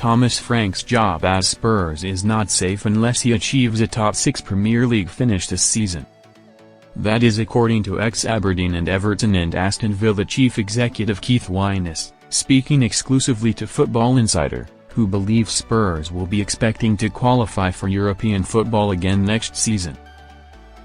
Thomas Frank's job as Spurs is not safe unless he achieves a top 6 Premier League finish this season. That is according to ex-Aberdeen and Everton and Aston Villa chief executive Keith Wyness, speaking exclusively to Football Insider, who believes Spurs will be expecting to qualify for European football again next season.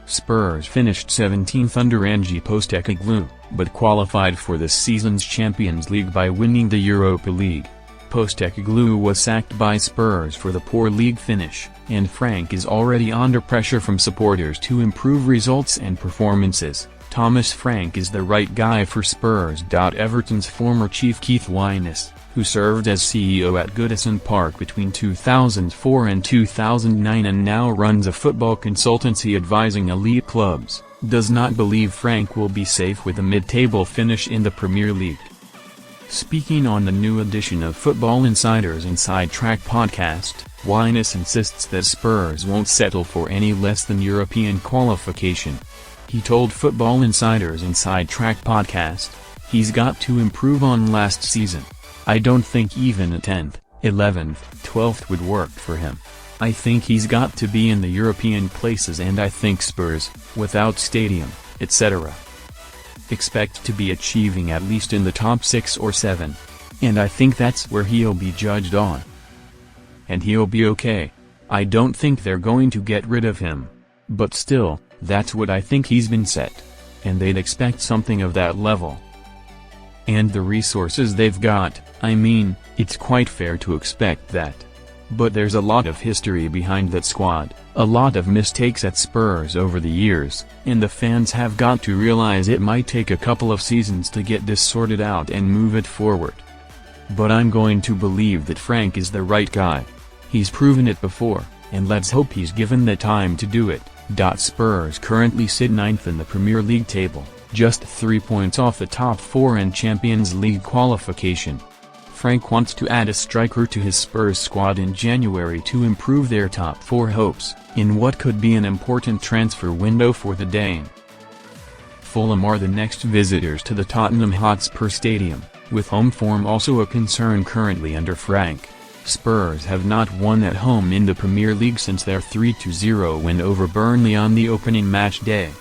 Spurs finished 17th under Ange Postecoglou, but qualified for this season's Champions League by winning the Europa League. Postecoglou was sacked by Spurs for the poor league finish, and Frank is already under pressure from supporters to improve results and performances. Thomas Frank is the right guy for Spurs. Everton's former chief Keith Wyness, who served as CEO at Goodison Park between 2004 and 2009 and now runs a football consultancy advising elite clubs, does not believe Frank will be safe with a mid-table finish in the Premier League. Speaking on the new edition of Football Insider's Inside Track podcast, Wyness insists that Spurs won't settle for any less than European qualification. He told Football Insider's Inside Track podcast, "He's got to improve on last season. I don't think even a 10th, 11th, 12th would work for him. I think he's got to be in the European places, and I think Spurs, without stadium, etc., expect to be achieving at least in the top 6 or 7. And I think that's where he'll be judged on. And he'll be okay. I don't think they're going to get rid of him. But still, that's what I think he's been set. And they'd expect something of that level. And the resources they've got, I mean, it's quite fair to expect that. But there's a lot of history behind that squad, a lot of mistakes at Spurs over the years, and the fans have got to realize it might take a couple of seasons to get this sorted out and move it forward. But I'm going to believe that Frank is the right guy. He's proven it before, and let's hope he's given the time to do it." Spurs currently sit 9th in the Premier League table, just 3 points off the top 4 and Champions League qualification. Frank wants to add a striker to his Spurs squad in January to improve their top 4 hopes, in what could be an important transfer window for the Dane. Fulham are the next visitors to the Tottenham Hotspur Stadium, with home form also a concern currently under Frank. Spurs have not won at home in the Premier League since their 3-0 win over Burnley on the opening match day.